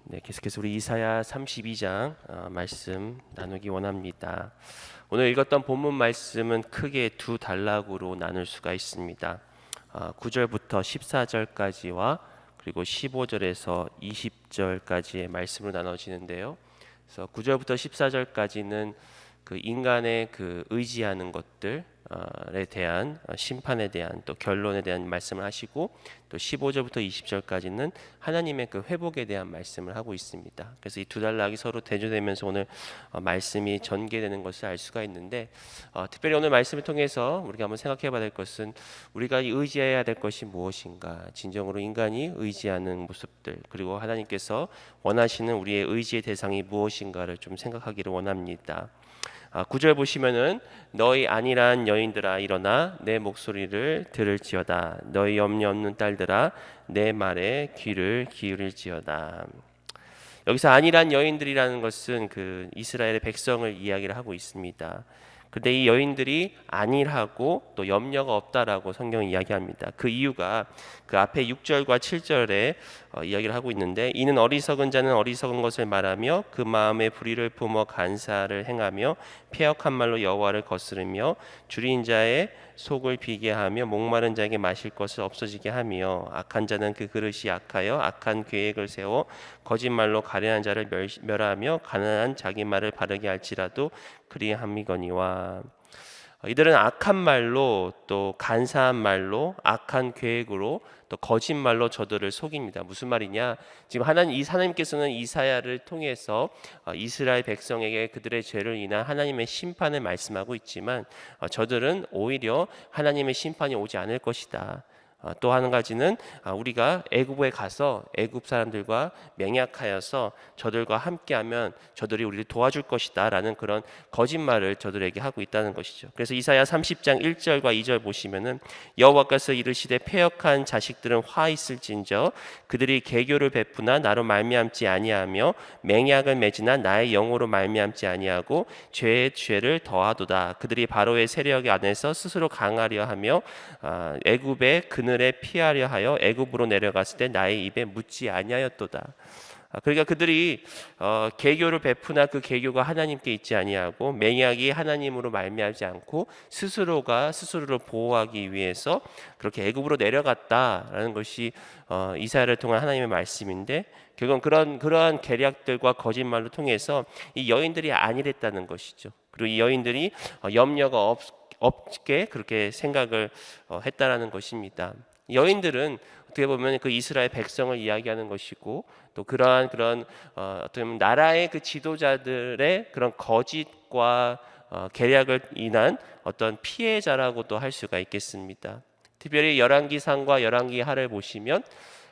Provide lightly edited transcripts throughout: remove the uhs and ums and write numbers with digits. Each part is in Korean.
네, 계속해서 우리 이사야 32장 말씀 나누기 원합니다. 오늘 읽었던 본문 말씀은 크게 두 단락으로 나눌 수가 있습니다. 9절부터 14절까지와 그리고 15절에서 20절까지의 말씀으로 나눠지는데요. 그래서 9절부터 14절까지는 그 인간의 그 의지하는 것들에 대한 심판에 대한 또 결론에 대한 말씀을 하시고, 또 15절부터 20절까지는 하나님의 그 회복에 대한 말씀을 하고 있습니다. 그래서 이 두 단락이 서로 대조되면서 오늘 말씀이 전개되는 것을 알 수가 있는데, 특별히 오늘 말씀을 통해서 우리가 한번 생각해 봐야 될 것은 우리가 의지해야 될 것이 무엇인가, 진정으로 인간이 의지하는 모습들, 그리고 하나님께서 원하시는 우리의 의지의 대상이 무엇인가를 좀 생각하기를 원합니다. 9절 보시면은 너희 안일한 여인들아 일어나 내 목소리를 들을지어다. 너희 염려 없는 딸들아 내 말에 귀를 기울일지어다. 여기서 안일한 여인들이라는 것은 그 이스라엘의 백성을 이야기를 하고 있습니다. 근데 이 여인들이 안일하고 또 염려가 없다라고 성경이 이야기합니다. 그 이유가 그 앞에 6절과 7절에 이야기를 하고 있는데, 이는 어리석은 자는 어리석은 것을 말하며 그 마음에 불의를 품어 간사를 행하며 패역한 말로 여호와를 거스르며 줄인 자의 속을 비게 하며 목마른 자에게 마실 것을 없어지게 하며 악한 자는 그 그릇이 악하여 악한 계획을 세워 거짓말로 가련한 자를 멸하며 가난한 자기 말을 바르게 할지라도 그리함이거니와. 이들은 악한 말로 또 간사한 말로 악한 계획으로 또 거짓말로 저들을 속입니다. 무슨 말이냐? 지금 하나님께서는 이사야를 통해서 이스라엘 백성에게 그들의 죄를 인한 하나님의 심판을 말씀하고 있지만, 저들은 오히려 하나님의 심판이 오지 않을 것이다. 또 한 가지는 우리가 애굽에 가서 애굽 사람들과 맹약하여서 저들과 함께하면 저들이 우리를 도와줄 것이다 라는 그런 거짓말을 저들에게 하고 있다는 것이죠. 그래서 이사야 30장 1절과 2절 보시면은 여호와께서 이르시되 패역한 자식들은 화 있을진저 그들이 계교를 베푸나 나로 말미암지 아니하며 맹약을 맺으나 나의 영으로 말미암지 아니하고 죄의 죄를 더하도다. 그들이 바로의 세력 안에서 스스로 강하려 하며 애굽의 그늘에 피하려 하여 애굽으로 내려갔을 때 나의 입에 묻지 아니하였도다. 그러니까 그들이 계교를 베푸나 그 계교가 하나님께 있지 아니하고 맹약이 하나님으로 말미암지 않고 스스로가 스스로를 보호하기 위해서 그렇게 애굽으로 내려갔다라는 것이 이사야를 통한 하나님의 말씀인데, 결국은 그러한 계략들과 거짓말로 통해서 이 여인들이 안일했다는 것이죠. 그리고 이 여인들이 염려가 없게 그렇게 생각을 했다라는 것입니다. 여인들은 어떻게 보면 그 이스라엘 백성을 이야기하는 것이고, 또 그런 어떻게 보면 나라의 그 지도자들의 그런 거짓과 계략을 인한 어떤 피해자라고도 할 수가 있겠습니다. 특별히 열왕기상과 열왕기하를 보시면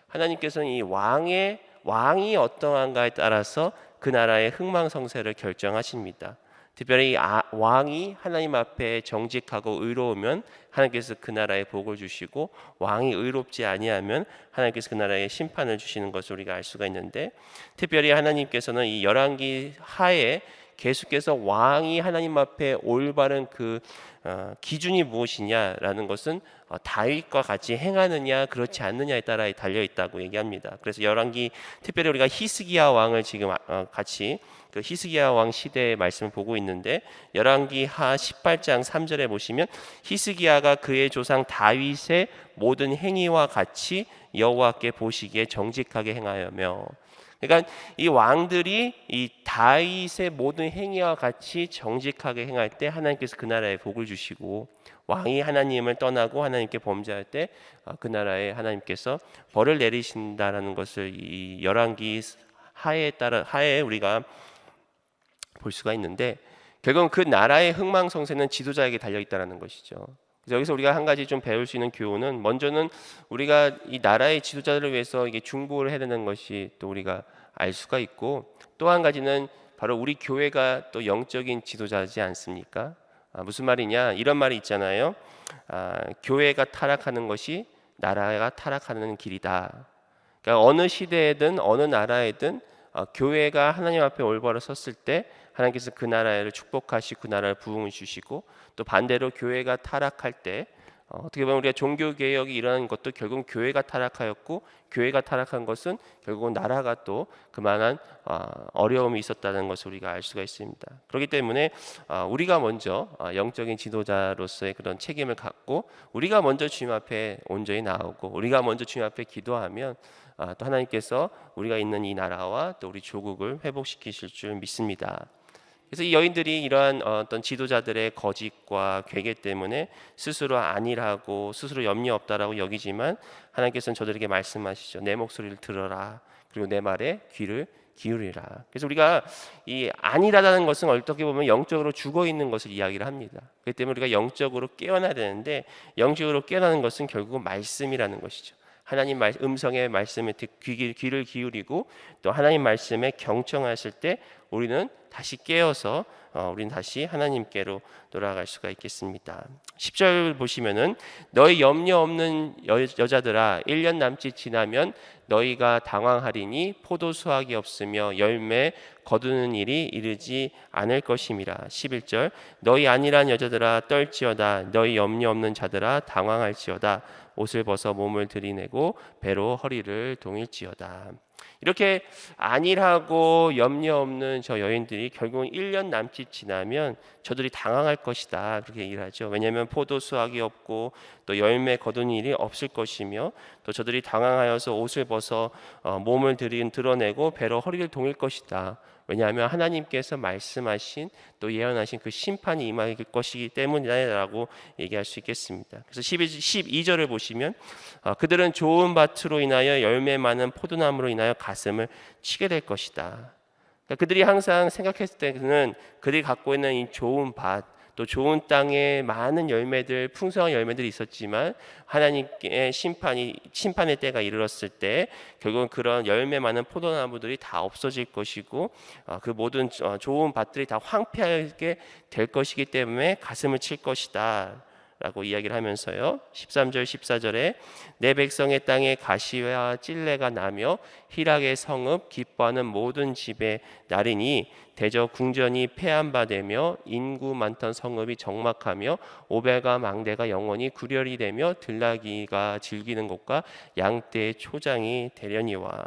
하나님께서는 이 왕이 어떠한가에 따라서 그 나라의 흥망성쇠를 결정하십니다. 특별히 왕이 하나님 앞에 정직하고 의로우면 하나님께서 그 나라에 복을 주시고, 왕이 의롭지 아니하면 하나님께서 그 나라에 심판을 주시는 것을 우리가 알 수가 있는데, 특별히 하나님께서는 이 열왕기 하에 계속해서 왕이 하나님 앞에 올바른 그 기준이 무엇이냐라는 것은 다윗과 같이 행하느냐 그렇지 않느냐에 따라 달려 있다고 얘기합니다. 그래서 열왕기, 특별히 우리가 히스기야 왕을 지금 같이 그 히스기야 왕 시대의 말씀을 보고 있는데, 열왕기하 18장 3절에 보시면 히스기야가 그의 조상 다윗의 모든 행위와 같이 여호와께 보시기에 정직하게 행하여며, 그러니까 이 왕들이 이 다윗의 모든 행위와 같이 정직하게 행할 때 하나님께서 그 나라에 복을 주시고, 왕이 하나님을 떠나고 하나님께 범죄할 때 그 나라에 하나님께서 벌을 내리신다라는 것을 이 열왕기 하에 우리가 볼 수가 있는데, 결국은 그 나라의 흥망성쇠는 지도자에게 달려 있다라는 것이죠. 그래서 여기서 우리가 한 가지 좀 배울 수 있는 교훈은, 먼저는 우리가 이 나라의 지도자들을 위해서 이게 중보를 해야 되는 것이 또 우리가 알 수가 있고, 또 한 가지는 바로 우리 교회가 또 영적인 지도자지 않습니까? 무슨 말이냐? 이런 말이 있잖아요. 교회가 타락하는 것이 나라가 타락하는 길이다. 그러니까 어느 시대에든 어느 나라에든 교회가 하나님 앞에 올바로 섰을 때 하나님께서 그 나라를 축복하시고 그 나라를 부흥을 주시고, 또 반대로 교회가 타락할 때 어떻게 보면 우리가 종교 개혁이 일어난 것도 결국 교회가 타락하였고, 교회가 타락한 것은 결국은 나라가 또 그만한 어려움이 있었다는 것을 우리가 알 수가 있습니다. 그렇기 때문에 우리가 먼저 영적인 지도자로서의 그런 책임을 갖고 우리가 먼저 주님 앞에 온전히 나오고 우리가 먼저 주님 앞에 기도하면 또 하나님께서 우리가 있는 이 나라와 또 우리 조국을 회복시키실 줄 믿습니다. 그래서 이 여인들이 이러한 어떤 지도자들의 거짓과 괴계 때문에 스스로 안일하고 스스로 염려 없다라고 여기지만, 하나님께서는 저들에게 말씀하시죠. 내 목소리를 들어라. 그리고 내 말에 귀를 기울이라. 그래서 우리가 이 안일하다는 것은 어떻게 보면 영적으로 죽어 있는 것을 이야기를 합니다. 그렇기 때문에 우리가 영적으로 깨어나야 되는데, 영적으로 깨어나는 것은 결국은 말씀이라는 것이죠. 하나님 음성의 말씀에 귀를 기울이고 또 하나님 말씀에 경청하실 때 우리는 다시 깨어서 우리는 다시 하나님께로 돌아갈 수가 있겠습니다. 10절 보시면은 너희 염려 없는 여자들아 1년 남짓 지나면 너희가 당황하리니 포도 수확이 없으며 열매 거두는 일이 이르지 않을 것임이라. 11절 너희 안일한 여자들아 떨지어다 너희 염려 없는 자들아 당황할지어다 옷을 벗어 몸을 들이내고 배로 허리를 동일지어다. 이렇게 안일하고 염려 없는 저 여인들이 결국은 1년 남짓 지나면 저들이 당황할 것이다, 그렇게 얘기를 하죠. 왜냐하면 포도 수확이 없고 또 열매 거두는 일이 없을 것이며, 또 저들이 당황하여서 옷을 벗어 몸을 드러내고 배로 허리를 동일 것이다. 왜냐하면 하나님께서 말씀하신 또 예언하신 그 심판이 임할 것이기 때문이라고 얘기할 수 있겠습니다. 그래서 12절을 보시면 그들은 좋은 밭으로 인하여 열매 많은 포도나무로 인하여 가슴을 치게 될 것이다. 그러니까 그들이 항상 생각했을 때는 그들이 갖고 있는 이 좋은 밭, 또 좋은 땅에 많은 열매들, 풍성한 열매들이 있었지만 하나님의 심판의 때가 이르렀을 때 결국은 그런 열매 많은 포도나무들이 다 없어질 것이고 그 모든 좋은 밭들이 다 황폐하게 될 것이기 때문에 가슴을 칠 것이다 라고 이야기를 하면서요, 13절 14절에 내 백성의 땅에 가시와 찔레가 나며 희락의 성읍 기뻐하는 모든 집에 나리니 대저 궁전이 폐한 바 되며 인구 많던 성읍이 적막하며 오벨과 망대가 영원히 구렬이 되며 들나귀가 즐기는 곳과 양떼의 초장이 되려니와.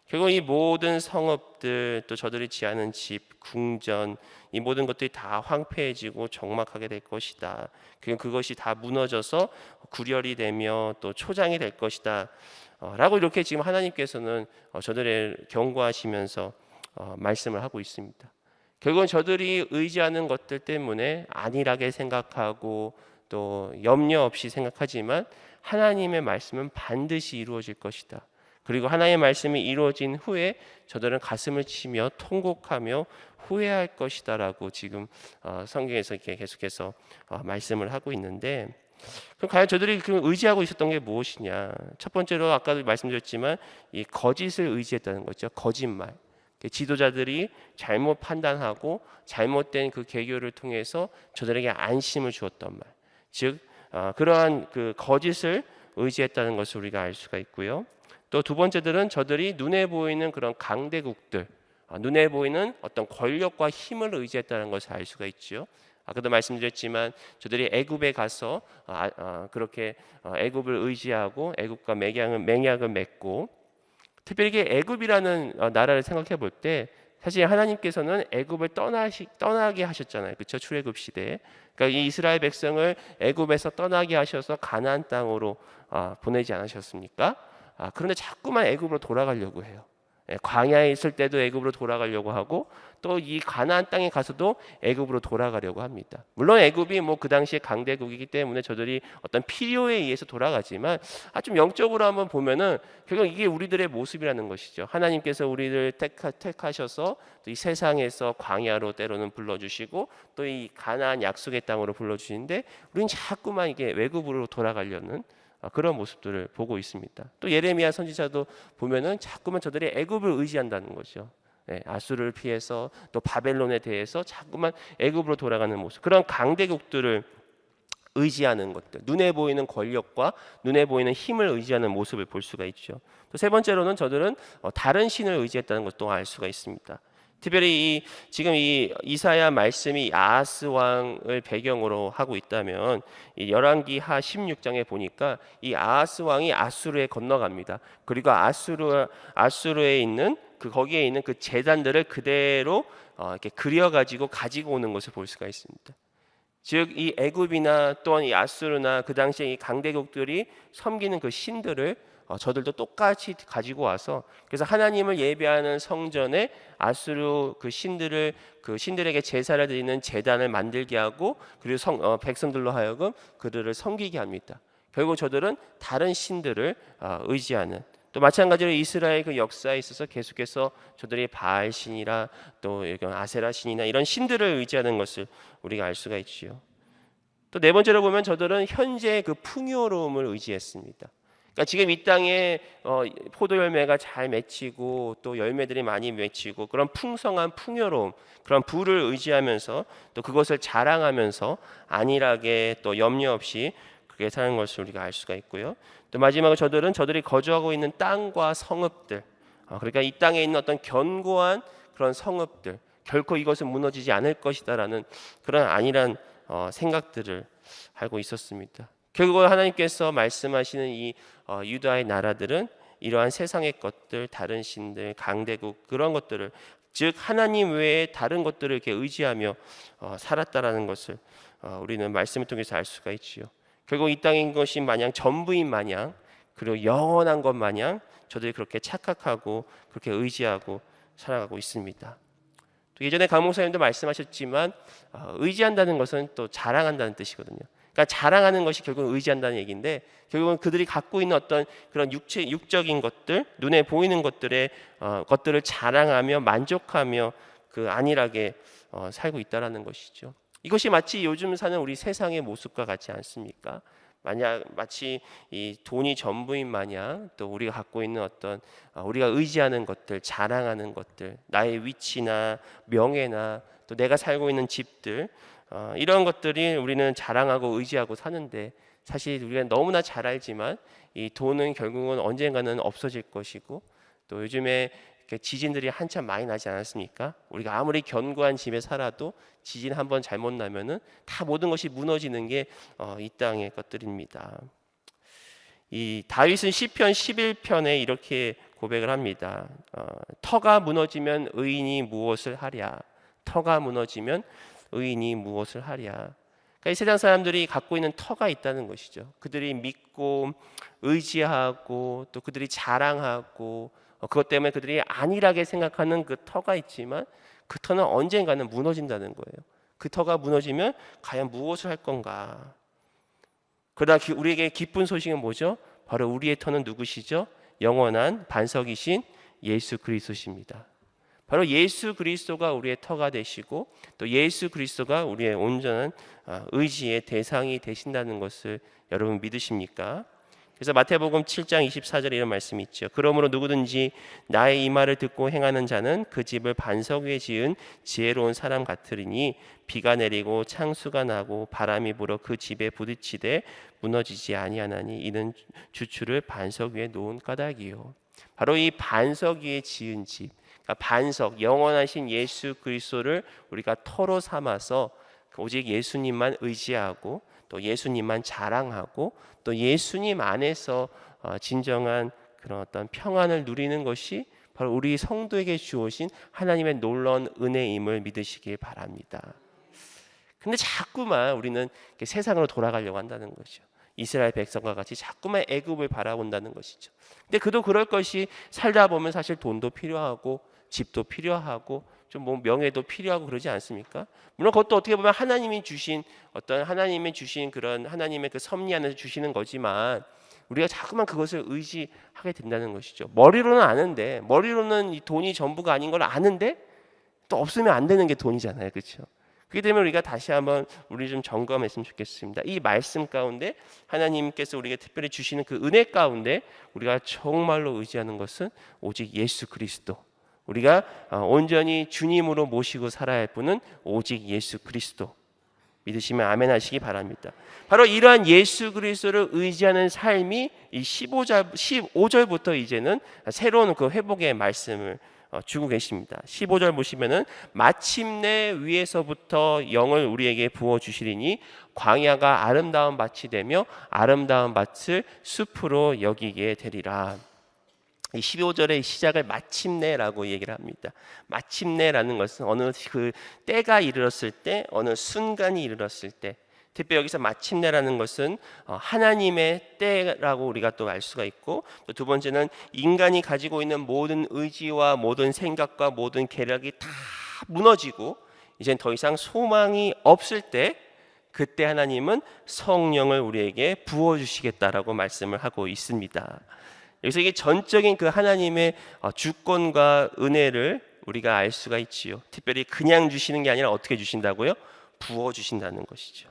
결국 이 모든 성읍들, 또 저들이 지하는 집, 궁전, 이 모든 것들이 다 황폐해지고 적막하게 될 것이다. 그것이 다 무너져서 구렬이 되며 또 초장이 될 것이다 라고 이렇게 지금 하나님께서는 저들을 경고하시면서 말씀을 하고 있습니다. 결국은 저들이 의지하는 것들 때문에 안일하게 생각하고 또 염려 없이 생각하지만 하나님의 말씀은 반드시 이루어질 것이다. 그리고 하나님의 말씀이 이루어진 후에 저들은 가슴을 치며 통곡하며 후회할 것이다 라고 지금 성경에서 이렇게 계속해서 말씀을 하고 있는데, 그럼 과연 저들이 의지하고 있었던 게 무엇이냐? 첫 번째로 아까도 말씀드렸지만 이 거짓을 의지했다는 거죠. 거짓말. 지도자들이 잘못 판단하고 잘못된 그 계교를 통해서 저들에게 안심을 주었던 말, 즉 그러한 그 거짓을 의지했다는 것을 우리가 알 수가 있고요. 또 두 번째들은 저들이 눈에 보이는 그런 강대국들, 눈에 보이는 어떤 권력과 힘을 의지했다는 것을 알 수가 있죠. 아까도 말씀드렸지만 저들이 애굽에 가서 그렇게 애굽을 의지하고 애굽과 맹약을 맺고, 특별히 애굽이라는 나라를 생각해 볼 때 사실 하나님께서는 애굽을 떠나게 하셨잖아요. 그렇죠? 출애굽 시대에. 그러니까 이 이스라엘 백성을 애굽에서 떠나게 하셔서 가나안 땅으로 보내지 않으셨습니까? 그런데 자꾸만 애굽으로 돌아가려고 해요. 광야에 있을 때도 애굽으로 돌아가려고 하고 또 이 가나안 땅에 가서도 애굽으로 돌아가려고 합니다. 물론 애굽이 그 당시에 강대국이기 때문에 저들이 어떤 필요에 의해서 돌아가지만 좀 영적으로 한번 보면은 결국 이게 우리들의 모습이라는 것이죠. 하나님께서 우리를 택하셔서 또 이 세상에서 광야로 때로는 불러주시고 또 이 가나안 약속의 땅으로 불러주시는데 우리는 자꾸만 이게 외국으로 돌아가려는 그런 모습들을 보고 있습니다. 또 예레미야 선지자도 보면은 자꾸만 저들이 애굽을 의지한다는 거죠. 아수르를 피해서 또 바벨론에 대해서 자꾸만 애굽으로 돌아가는 모습, 그런 강대국들을 의지하는 것들, 눈에 보이는 권력과 눈에 보이는 힘을 의지하는 모습을 볼 수가 있죠. 또 세 번째로는 저들은 다른 신을 의지했다는 것도 알 수가 있습니다. 특별히 지금 이 이사야 말씀이 아하스 왕을 배경으로 하고 있다면 이 열왕기하 16장에 보니까 이 아하스 왕이 아수르에 건너갑니다. 그리고 아수르에 있는 거기에 있는 그 제단들을 그대로 이렇게 그려 가지고 오는 것을 볼 수가 있습니다. 즉 이 애굽이나 또한 이 아수르나 그 당시에 이 강대국들이 섬기는 그 신들을 저들도 똑같이 가지고 와서, 그래서 하나님을 예배하는 성전에 아수르 그 신들에게 제사를 드리는 제단을 만들게 하고, 그리고 백성들로 하여금 그들을 섬기게 합니다. 결국 저들은 다른 신들을 의지하는, 또 마찬가지로 이스라엘 그 역사에 있어서 계속해서 저들이 바알 신이라 또 아세라 신이나 이런 신들을 의지하는 것을 우리가 알 수가 있지요. 또 네 번째로 보면 저들은 현재의 그 풍요로움을 의지했습니다. 그러니까 지금 이 땅에 포도 열매가 잘 맺히고 또 열매들이 많이 맺히고 그런 풍성한 풍요로움, 그런 부를 의지하면서 또 그것을 자랑하면서 안일하게 또 염려 없이 그렇게 사는 것을 우리가 알 수가 있고요. 또 마지막으로 저들이 거주하고 있는 땅과 성읍들, 그러니까 이 땅에 있는 어떤 견고한 그런 성읍들, 결코 이것은 무너지지 않을 것이다라는 그런 안일한 생각들을 하고 있었습니다. 결국 하나님께서 말씀하시는 이 유다의 나라들은 이러한 세상의 것들, 다른 신들, 강대국 그런 것들을, 즉 하나님 외에 다른 것들을 이렇게 의지하며 살았다라는 것을 우리는 말씀을 통해서 알 수가 있지요. 결국 이 땅인 것이 마냥 전부인 마냥, 그리고 영원한 것 마냥 저들이 그렇게 착각하고 그렇게 의지하고 살아가고 있습니다. 또 예전에 강 목사님도 말씀하셨지만 의지한다는 것은 또 자랑한다는 뜻이거든요. 그러니까 자랑하는 것이 결국은 의지한다는 얘기인데, 결국은 그들이 갖고 있는 어떤 그런 육적인 것들, 눈에 보이는 것들을 자랑하며 만족하며 그 안일하게 살고 있다라는 것이죠. 이것이 마치 요즘 사는 우리 세상의 모습과 같지 않습니까? 마치 이 돈이 전부인 마냥, 또 우리가 갖고 있는 어떤 우리가 의지하는 것들, 자랑하는 것들, 나의 위치나 명예나 또 내가 살고 있는 집들, 이런 것들이 우리는 자랑하고 의지하고 사는데, 사실 우리가 너무나 잘 알지만 이 돈은 결국은 언젠가는 없어질 것이고, 또 요즘에 지진들이 한참 많이 나지 않았습니까? 우리가 아무리 견고한 집에 살아도 지진 한번 잘못 나면은 다 모든 것이 무너지는 게 이 땅의 것들입니다. 이 다윗은 시편 11편에 이렇게 고백을 합니다. 터가 무너지면 의인이 무엇을 하랴? 터가 무너지면 의인이 무엇을 하랴? 그러니까 이 세상 사람들이 갖고 있는 터가 있다는 것이죠. 그들이 믿고 의지하고 또 그들이 자랑하고 그것 때문에 그들이 안일하게 생각하는 그 터가 있지만, 그 터는 언젠가는 무너진다는 거예요. 그 터가 무너지면 과연 무엇을 할 건가? 그러나 우리에게 기쁜 소식은 뭐죠? 바로 우리의 터는 누구시죠? 영원한 반석이신 예수 그리스도십니다. 바로 예수 그리스도가 우리의 터가 되시고, 또 예수 그리스도가 우리의 온전한 의지의 대상이 되신다는 것을 여러분 믿으십니까? 그래서 마태복음 7장 24절에 이런 말씀이 있죠. 그러므로 누구든지 나의 이 말을 듣고 행하는 자는 그 집을 반석 위에 지은 지혜로운 사람 같으리니, 비가 내리고 창수가 나고 바람이 불어 그 집에 부딪히되 무너지지 아니하나니 이는 주추를 반석 위에 놓은 까닭이요. 바로 이 반석 위에 지은 집, 그러니까 반석, 영원하신 예수 그리스도를 우리가 터로 삼아서 오직 예수님만 의지하고 또 예수님만 자랑하고 또 예수님 안에서 진정한 그런 어떤 평안을 누리는 것이 바로 우리 성도에게 주어진 하나님의 놀라운 은혜임을 믿으시길 바랍니다. 근데 자꾸만 우리는 세상으로 돌아가려고 한다는 거죠. 이스라엘 백성과 같이 자꾸만 애굽을 바라본다는 것이죠. 근데 그도 그럴 것이, 살다 보면 사실 돈도 필요하고 집도 필요하고 좀 명예도 필요하고 그러지 않습니까? 물론 그것도 어떻게 보면 하나님이 주신 그런 하나님의 그 섭리 안에서 주시는 거지만, 우리가 자꾸만 그것을 의지하게 된다는 것이죠. 머리로는 아는데, 머리로는 이 돈이 전부가 아닌 걸 아는데 또 없으면 안 되는 게 돈이잖아요, 그렇죠? 그렇기 때문에 우리가 다시 한번 우리 좀 점검했으면 좋겠습니다. 이 말씀 가운데 하나님께서 우리에게 특별히 주시는 그 은혜 가운데 우리가 정말로 의지하는 것은 오직 예수 그리스도, 우리가 온전히 주님으로 모시고 살아야 할 분은 오직 예수 그리스도. 믿으시면 아멘 하시기 바랍니다. 바로 이러한 예수 그리스도를 의지하는 삶이 이 15절부터 이제는 새로운 그 회복의 말씀을 주고 계십니다. 15절 보시면은 마침내 위에서부터 영을 우리에게 부어 주시리니 광야가 아름다운 밭이 되며 아름다운 밭을 숲으로 여기게 되리라. 이 15절의 시작을 마침내라고 얘기를 합니다. 마침내라는 것은 어느 그 때가 이르렀을 때, 어느 순간이 이르렀을 때, 특히 여기서 마침내라는 것은 하나님의 때라고 우리가 또 알 수가 있고, 또 두 번째는 인간이 가지고 있는 모든 의지와 모든 생각과 모든 계략이 다 무너지고 이젠 더 이상 소망이 없을 때, 그때 하나님은 성령을 우리에게 부어주시겠다라고 말씀을 하고 있습니다. 여기서 이게 전적인 그 하나님의 주권과 은혜를 우리가 알 수가 있지요. 특별히 그냥 주시는 게 아니라 어떻게 주신다고요? 부어주신다는 것이죠.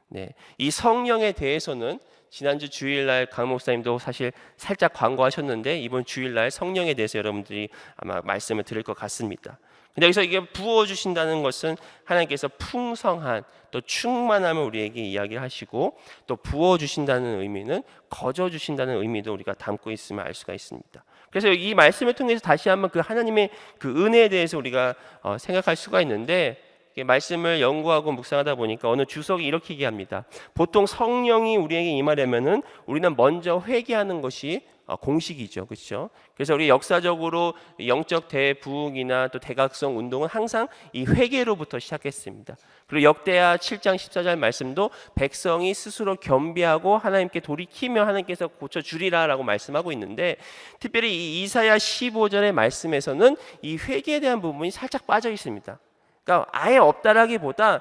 네, 이 성령에 대해서는 지난주 주일날 강 목사님도 사실 살짝 광고하셨는데 이번 주일날 성령에 대해서 여러분들이 아마 말씀을 들을 것 같습니다. 근데 여기서 이게 부어주신다는 것은 하나님께서 풍성한 또 충만함을 우리에게 이야기를 하시고, 또 부어주신다는 의미는 거저주신다는 의미도 우리가 담고 있음을 알 수가 있습니다. 그래서 이 말씀을 통해서 다시 한번 그 하나님의 그 은혜에 대해서 우리가 생각할 수가 있는데, 말씀을 연구하고 묵상하다 보니까 어느 주석이 이렇게 얘기합니다. 보통 성령이 우리에게 임하려면은 우리는 먼저 회개하는 것이 공식이죠, 그렇죠? 그래서 우리 역사적으로 영적 대부흥이나 또 대각성 운동은 항상 이 회개로부터 시작했습니다. 그리고 역대하 7장 14절 말씀도 백성이 스스로 겸비하고 하나님께 돌이키며 하나님께서 고쳐주리라라고 말씀하고 있는데, 특별히 이 이사야 15절의 말씀에서는 이 회개에 대한 부분이 살짝 빠져 있습니다. 그러니까 아예 없다라기보다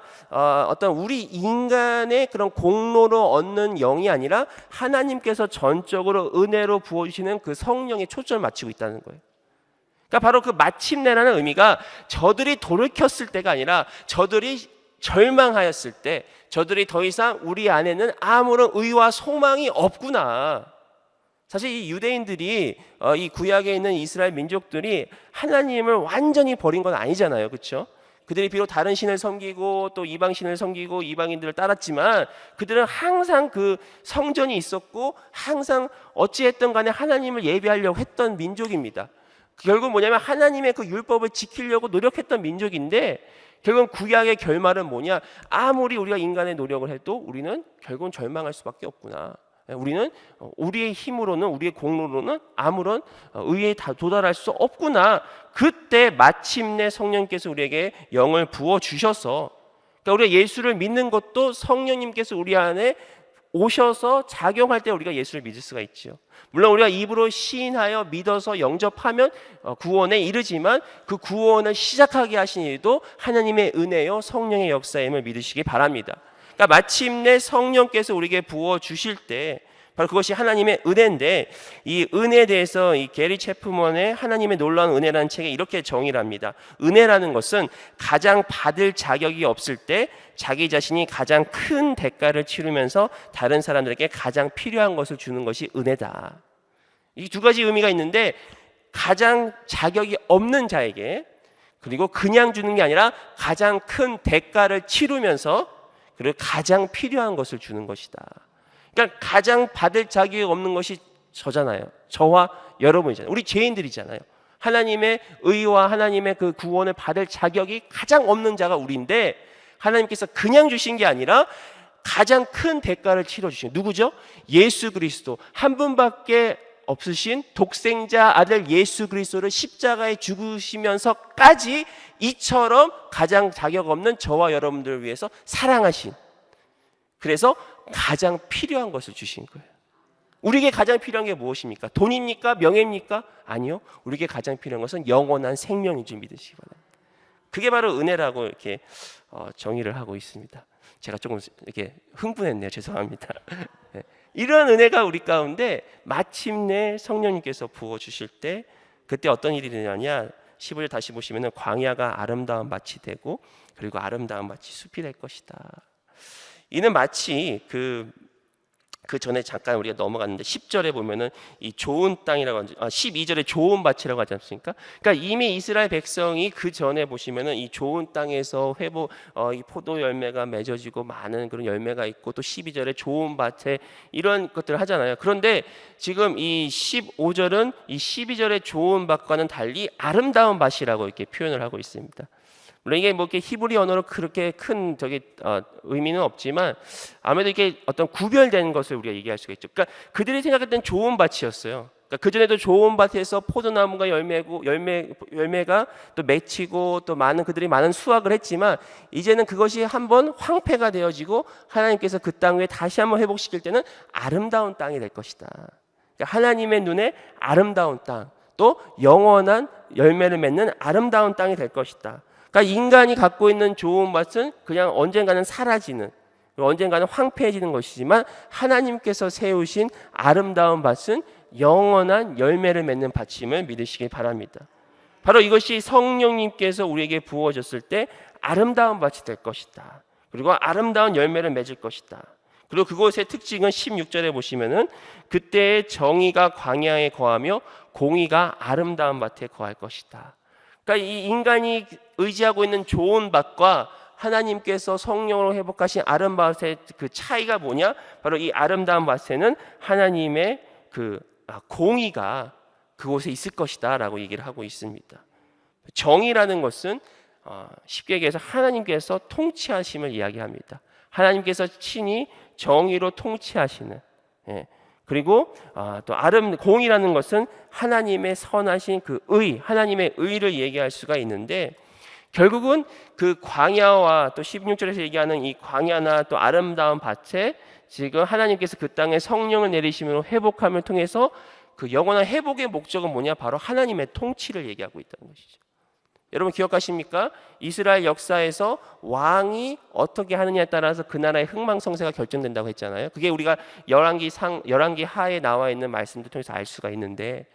어떤 우리 인간의 그런 공로로 얻는 영이 아니라 하나님께서 전적으로 은혜로 부어주시는 그 성령에 초점을 맞추고 있다는 거예요. 그러니까 바로 그 마침내라는 의미가 저들이 돌이켰을 때가 아니라 저들이 절망하였을 때, 저들이 더 이상 우리 안에는 아무런 의와 소망이 없구나. 사실 이 유대인들이 이 구약에 있는 이스라엘 민족들이 하나님을 완전히 버린 건 아니잖아요, 그렇죠? 그들이 비록 다른 신을 섬기고 또 이방 신을 섬기고 이방인들을 따랐지만 그들은 항상 그 성전이 있었고 항상 어찌했든 간에 하나님을 예배하려고 했던 민족입니다. 결국 뭐냐면 하나님의 그 율법을 지키려고 노력했던 민족인데, 결국은 구약의 결말은 뭐냐? 아무리 우리가 인간의 노력을 해도 우리는 결국은 절망할 수밖에 없구나. 우리는 우리의 힘으로는, 우리의 공로로는 아무런 의에 도달할 수 없구나. 그때 마침내 성령님께서 우리에게 영을 부어 주셔서, 그러니까 우리가 예수를 믿는 것도 성령님께서 우리 안에 오셔서 작용할 때 우리가 예수를 믿을 수가 있죠. 물론 우리가 입으로 시인하여 믿어서 영접하면 구원에 이르지만, 그 구원을 시작하게 하신 이도 하나님의 은혜요 성령의 역사임을 믿으시기 바랍니다. 그러니까 마침내 성령께서 우리에게 부어 주실 때 바로 그것이 하나님의 은혜인데, 이 은혜에 대해서 이 게리 체프먼의 하나님의 놀라운 은혜라는 책에 이렇게 정의를 합니다. 은혜라는 것은 가장 받을 자격이 없을 때 자기 자신이 가장 큰 대가를 치르면서 다른 사람들에게 가장 필요한 것을 주는 것이 은혜다. 이 두 가지 의미가 있는데, 가장 자격이 없는 자에게, 그리고 그냥 주는 게 아니라 가장 큰 대가를 치르면서 그리고 가장 필요한 것을 주는 것이다. 그러니까 가장 받을 자격이 없는 것이 저잖아요. 저와 여러분이잖아요. 우리 죄인들이잖아요. 하나님의 의와 하나님의 그 구원을 받을 자격이 가장 없는 자가 우리인데, 하나님께서 그냥 주신 게 아니라 가장 큰 대가를 치러주신, 누구죠? 예수 그리스도, 한 분밖에 없으신 독생자 아들 예수 그리스도를 십자가에 죽으시면서까지 이처럼 가장 자격 없는 저와 여러분들을 위해서 사랑하신, 그래서 가장 필요한 것을 주신 거예요. 우리에게 가장 필요한 게 무엇입니까? 돈입니까? 명예입니까? 아니요. 우리에게 가장 필요한 것은 영원한 생명인 줄 믿으시기 바랍니다. 그게 바로 은혜라고 이렇게 정의를 하고 있습니다. 제가 조금 이렇게 흥분했네요. 죄송합니다. 네. 이런 은혜가 우리 가운데 마침내 성령님께서 부어주실 때, 그때 어떤 일이 되냐냐, 15절 다시 보시면 광야가 아름다운 밭이 되고 그리고 아름다운 밭이 숲이 될 것이다. 이는 마치 그 그 전에 잠깐 우리가 넘어갔는데 10절에 보면은 이 좋은 땅이라고 12절에 좋은 밭이라고 하지 않습니까? 그러니까 이미 이스라엘 백성이 그 전에 보시면은 이 좋은 땅에서 이 포도 열매가 맺어지고 많은 그런 열매가 있고 또 12절에 좋은 밭에 이런 것들을 하잖아요. 그런데 지금 이 15절은 이 12절의 좋은 밭과는 달리 아름다운 밭이라고 이렇게 표현을 하고 있습니다. 물론 이게 뭐 이렇게 히브리 언어로 그렇게 큰 의미는 없지만 아무래도 이게 어떤 구별되는 것을 우리가 얘기할 수가 있죠. 그러니까 그들이 생각했던 좋은 밭이었어요. 그러니까 그 전에도 좋은 밭에서 포도나무가 열매가 또 맺히고 또 그들이 많은 수확을 했지만 이제는 그것이 한번 황폐가 되어지고 하나님께서 그 땅 위에 다시 한번 회복시킬 때는 아름다운 땅이 될 것이다. 그러니까 하나님의 눈에 아름다운 땅, 또 영원한 열매를 맺는 아름다운 땅이 될 것이다. 그러니까 인간이 갖고 있는 좋은 밭은 그냥 언젠가는 사라지는, 언젠가는 황폐해지는 것이지만 하나님께서 세우신 아름다운 밭은 영원한 열매를 맺는 밭임을 믿으시기 바랍니다. 바로 이것이 성령님께서 우리에게 부어졌을 때 아름다운 밭이 될 것이다. 그리고 아름다운 열매를 맺을 것이다. 그리고 그곳의 특징은 16절에 보시면은 그때의 정의가 광야에 거하며 공의가 아름다운 밭에 거할 것이다. 그러니까 이 인간이 의지하고 있는 좋은 밭과 하나님께서 성령으로 회복하신 아름다운 밭의 그 차이가 뭐냐? 바로 이 아름다운 밭에는 하나님의 공의가 그곳에 있을 것이다 라고 얘기를 하고 있습니다. 정의라는 것은 쉽게 얘기해서 하나님께서 통치하심을 이야기합니다. 하나님께서 친히 정의로 통치하시는, 그리고 또 공의라는 것은 하나님의 선하신 그 하나님의 의를 얘기할 수가 있는데, 결국은 그 광야와 또 16절에서 얘기하는 이 광야나 또 아름다운 밭에 지금 하나님께서 그 땅에 성령을 내리심으로 회복함을 통해서 그 영원한 회복의 목적은 뭐냐? 바로 하나님의 통치를 얘기하고 있다는 것이죠. 여러분 기억하십니까? 이스라엘 역사에서 왕이 어떻게 하느냐에 따라서 그 나라의 흥망성쇠가 결정된다고 했잖아요. 그게 우리가 열왕기 하에 나와 있는 말씀들 통해서 알 수가 있는데,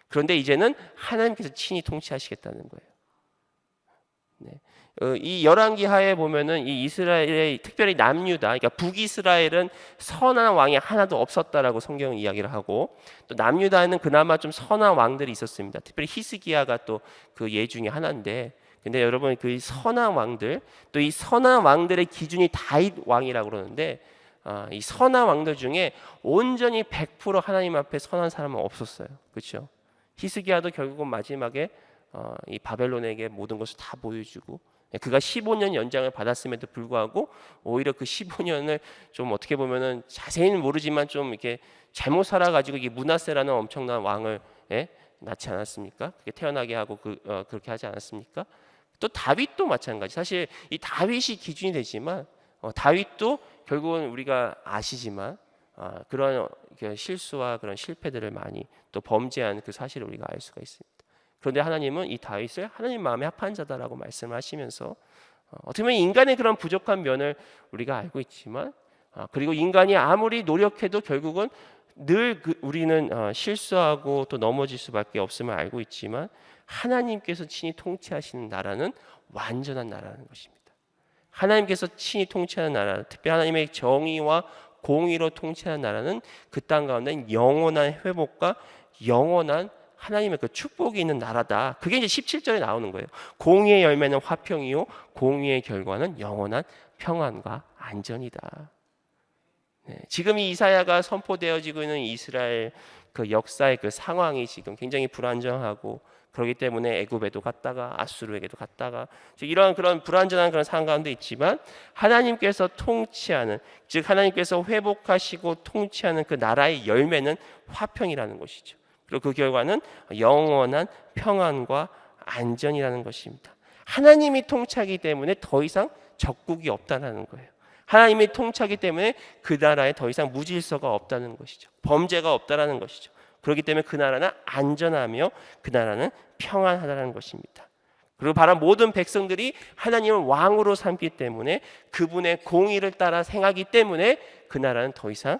그런데 이제는 하나님께서 친히 통치하시겠다는 거예요. 이 열왕기 하에 보면은 이 이스라엘의 특별히 남유다, 그러니까 북이스라엘은 선한 왕이 하나도 없었다라고 성경은 이야기를 하고, 또 남유다에는 그나마 좀 선한 왕들이 있었습니다. 특별히 히스기야가 또 그 예 중에 하나인데, 근데 여러분 그 선한 왕들, 또 이 선한 왕들의 기준이 다윗 왕이라고 그러는데, 이 선한 왕들 중에 온전히 100% 하나님 앞에 선한 사람은 없었어요. 그렇죠? 히스기야도 결국은 마지막에 이 바벨론에게 모든 것을 다 보여주고, 그가 15년 연장을 받았음에도 불구하고 오히려 그 15년을 좀 어떻게 보면은 자세히는 모르지만 좀 이렇게 잘못 살아가지고 이 므낫세라는 엄청난 왕을 낳지 않았습니까? 그렇게 태어나게 하고 그렇게 하지 않았습니까? 또 다윗도 마찬가지. 사실 이 다윗이 기준이 되지만 다윗도 결국은 우리가 아시지만 그런 실수와 그런 실패들을 많이 또 범죄한 그 사실을 우리가 알 수가 있습니다. 그런데 하나님은 이 다윗을 하나님 마음에 합한 자다라고 말씀을 하시면서 어떻게 보면 인간의 그런 부족한 면을 우리가 알고 있지만, 그리고 인간이 아무리 노력해도 결국은 늘 우리는 실수하고 또 넘어질 수밖에 없음을 알고 있지만, 하나님께서 친히 통치하시는 나라는 완전한 나라라는 것입니다. 하나님께서 친히 통치하는 나라, 특히 하나님의 정의와 공의로 통치하는 나라는 그 땅 가운데 영원한 회복과 영원한 하나님의 그 축복이 있는 나라다. 그게 이제 17절에 나오는 거예요. 공의의 열매는 화평이요 공의의 결과는 영원한 평안과 안전이다. 지금 이 이사야가 선포되어지고 있는 이스라엘 그 역사의 그 상황이 지금 굉장히 불안정하고, 그렇기 때문에 애굽에도 갔다가 아수르에게도 갔다가 이런 그런 불안전한 그런 상황 가운데 있지만, 하나님께서 통치하는, 즉 하나님께서 회복하시고 통치하는 그 나라의 열매는 화평이라는 것이죠. 그리고 그 결과는 영원한 평안과 안전이라는 것입니다. 하나님이 통치하기 때문에 더 이상 적국이 없다는 거예요. 하나님이 통치하기 때문에 그 나라에 더 이상 무질서가 없다는 것이죠. 범죄가 없다는 것이죠. 그렇기 때문에 그 나라는 안전하며 그 나라는 평안하다는 것입니다. 그리고 바로 모든 백성들이 하나님을 왕으로 삼기 때문에, 그분의 공의를 따라 행하기 때문에 그 나라는 더 이상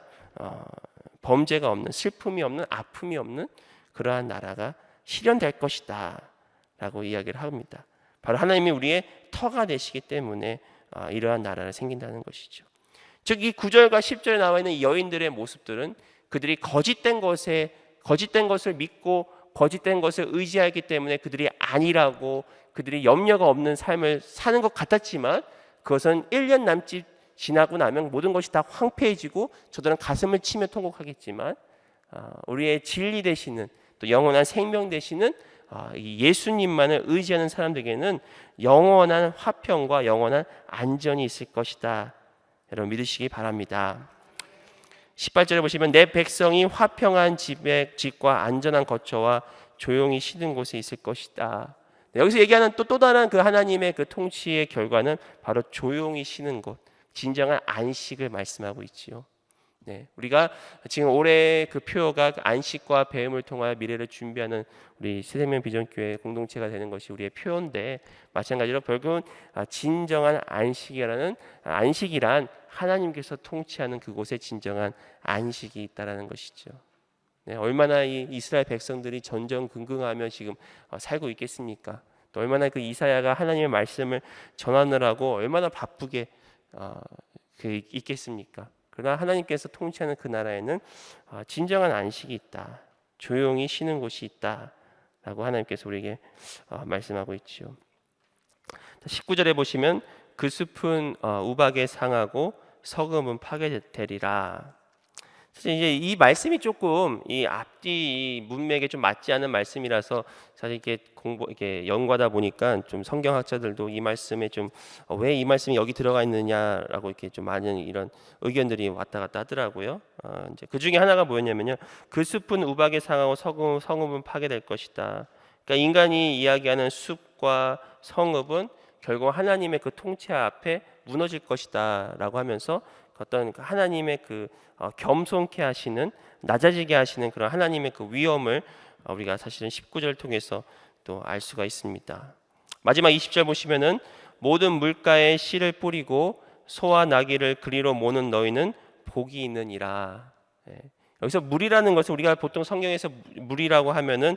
범죄가 없는, 슬픔이 없는, 아픔이 없는 그러한 나라가 실현될 것이다 라고 이야기를 합니다. 바로 하나님이 우리의 터가 되시기 때문에 이러한 나라가 생긴다는 것이죠. 즉 이 9절과 10절에 나와 있는 이 여인들의 모습들은 그들이 거짓된 것을 믿고 거짓된 것을 의지하기 때문에 그들이 아니라고, 그들이 염려가 없는 삶을 사는 것 같았지만, 그것은 1년 남짓 지나고 나면 모든 것이 다 황폐해지고 저들은 가슴을 치며 통곡하겠지만, 우리의 진리 되시는, 또 영원한 생명 되시는 이 예수님만을 의지하는 사람들에게는 영원한 화평과 영원한 안전이 있을 것이다. 여러분 믿으시기 바랍니다. 18절에 보시면 내 백성이 화평한 집과 안전한 거처와 조용히 쉬는 곳에 있을 것이다. 여기서 얘기하는 또 다른 그 하나님의 그 통치의 결과는 바로 조용히 쉬는 곳, 진정한 안식을 말씀하고 있지요. 우리가 지금 올해 그 표어가 안식과 배움을 통하여 미래를 준비하는 우리 새생명 비전교회 공동체가 되는 것이 우리의 표어인데, 마찬가지로 결국은 진정한 안식이란 하나님께서 통치하는 그곳에 진정한 안식이 있다라는 것이죠. 얼마나 이 이스라엘 백성들이 전전긍긍하며 지금 살고 있겠습니까? 또 얼마나 그 이사야가 하나님의 말씀을 전하느라고 얼마나 바쁘게 있겠습니까? 그러나 하나님께서 통치하는 그 나라에는 진정한 안식이 있다, 조용히 쉬는 곳이 있다라고 하나님께서 우리에게 말씀하고 있지요. 19절에 보시면 그 숲은 우박에 상하고 서금은 파괴되리라. 사실 이제 이 말씀이 조금 이 앞뒤 문맥에 좀 맞지 않은 말씀이라서 사실 이렇게 연구하다 보니까 좀 성경학자들도 이 말씀에 좀 왜 이 말씀이 여기 들어가 있느냐라고 이렇게 좀 많은 이런 의견들이 왔다 갔다 하더라고요. 이제 그 중에 하나가 뭐였냐면요, 그 숲은 우박에 상하고 성읍은 파괴될 것이다. 그러니까 인간이 이야기하는 숲과 성읍은 결국 하나님의 그 통치 앞에 무너질 것이다라고 하면서 어떤 하나님의 그 겸손케 하시는, 낮아지게 하시는 그런 하나님의 그 위엄을 우리가 사실은 19절 통해서 또 알 수가 있습니다. 마지막 20절 보시면은 모든 물가에 씨를 뿌리고 소와 나귀를 그리로 모는 너희는 복이 있느니라. 여기서 물이라는 것은 우리가 보통 성경에서 물이라고 하면은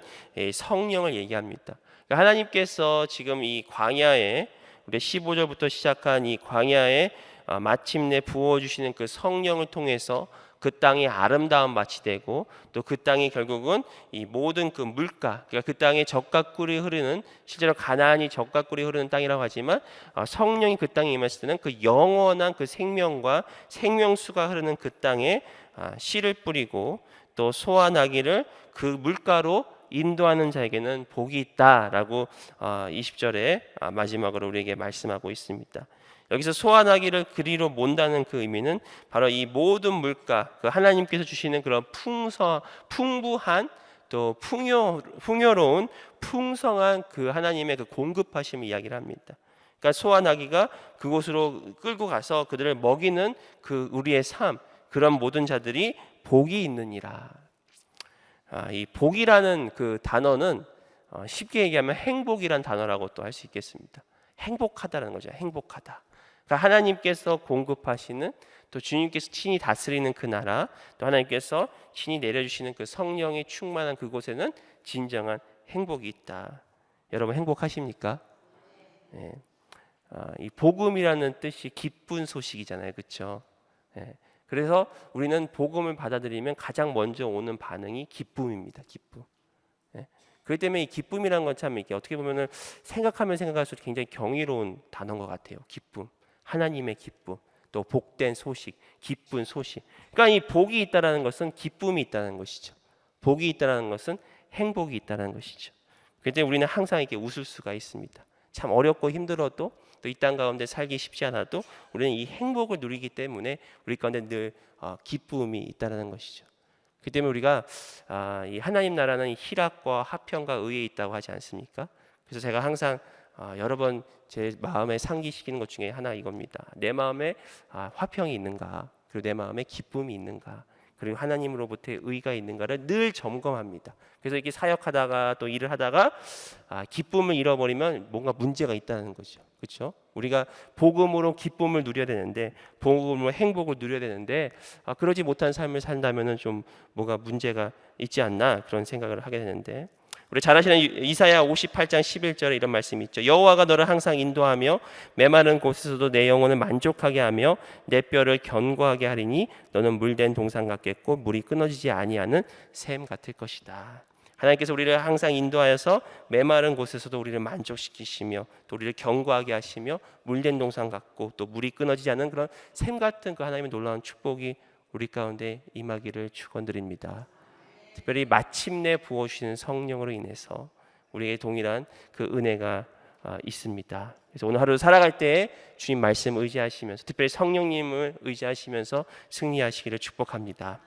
성령을 얘기합니다. 그러니까 하나님께서 지금 이 광야에, 우리 15절부터 시작한 이 광야에 마침내 부어주시는 그 성령을 통해서 그 땅이 아름다운 밭이 되고, 또 그 땅이 결국은 이 모든 그 물가, 그러니까 그 땅에 젖과 꿀이 흐르는, 실제로 가나안이 젖과 꿀이 흐르는 땅이라고 하지만 성령이 그 땅에 임했을 때는 그 영원한 그 생명과 생명수가 흐르는 그 땅에 씨를 뿌리고 또 소와 나귀를 그 물가로 인도하는 자에게는 복이 있다라고 20절에 마지막으로 우리에게 말씀하고 있습니다. 여기서 소와 나귀를 그리로 몬다는 그 의미는 바로 이 모든 물가, 그 하나님께서 주시는 그런 풍부한 또 풍요로운 풍성한 그 하나님의 그 공급하심을 이야기를 합니다. 그러니까 소와 나귀가 그곳으로 끌고 가서 그들을 먹이는 그 우리의 삶, 그런 모든 자들이 복이 있느니라. 이 복이라는 그 단어는 쉽게 얘기하면 행복이란 단어라고 또 할 수 있겠습니다. 행복하다는 거죠. 행복하다. 그러니까 하나님께서 공급하시는, 또 주님께서 친히 다스리는 그 나라, 또 하나님께서 친히 내려주시는 그 성령이 충만한 그곳에는 진정한 행복이 있다. 여러분 행복하십니까? 네. 이 복음이라는 뜻이 기쁜 소식이잖아요, 그렇죠? 네. 그래서 우리는 복음을 받아들이면 가장 먼저 오는 반응이 기쁨입니다. 기쁨. 네. 그렇기 때문에 이 기쁨이라는 건 참 이렇게 어떻게 보면은 생각하면 생각할수록 굉장히 경이로운 단어인 것 같아요. 기쁨, 하나님의 기쁨, 또 복된 소식, 기쁜 소식. 그러니까 이 복이 있다라는 것은 기쁨이 있다는 것이죠. 복이 있다라는 것은 행복이 있다는 것이죠. 그렇기 때문에 우리는 항상 이렇게 웃을 수가 있습니다. 참 어렵고 힘들어도, 또 이 땅 가운데 살기 쉽지 않아도 우리는 이 행복을 누리기 때문에 우리 가운데 늘 기쁨이 있다는 것이죠. 그렇기 때문에 우리가 이 하나님 나라는 희락과 화평과 의에 있다고 하지 않습니까? 그래서 제가 항상 여러 번 제 마음에 상기시키는 것 중에 하나 이겁니다. 내 마음에 화평이 있는가, 그리고 내 마음에 기쁨이 있는가, 그리고 하나님으로부터의 의가 있는가를 늘 점검합니다. 그래서 이렇게 사역하다가 또 일을 하다가 기쁨을 잃어버리면 뭔가 문제가 있다는 거죠. 그렇죠? 우리가 복음으로 기쁨을 누려야 되는데, 복음으로 행복을 누려야 되는데 그러지 못한 삶을 산다면은 좀 뭐가 문제가 있지 않나, 그런 생각을 하게 되는데, 우리 잘 아시는 이사야 58장 11절에 이런 말씀이 있죠. 여호와가 너를 항상 인도하며 메마른 곳에서도 내 영혼을 만족하게 하며 내 뼈를 견고하게 하리니 너는 물된 동산 같겠고 물이 끊어지지 아니하는 샘 같을 것이다. 하나님께서 우리를 항상 인도하여서 메마른 곳에서도 우리를 만족시키시며 또 우리를 견고하게 하시며 물된 동산 같고 또 물이 끊어지지 않는 그런 샘 같은 그 하나님의 놀라운 축복이 우리 가운데 임하기를 축원드립니다. 특별히 마침내 부어주시는 성령으로 인해서 우리에게 동일한 그 은혜가 있습니다. 그래서 오늘 하루 살아갈 때 주님 말씀 의지하시면서 특별히 성령님을 의지하시면서 승리하시기를 축복합니다.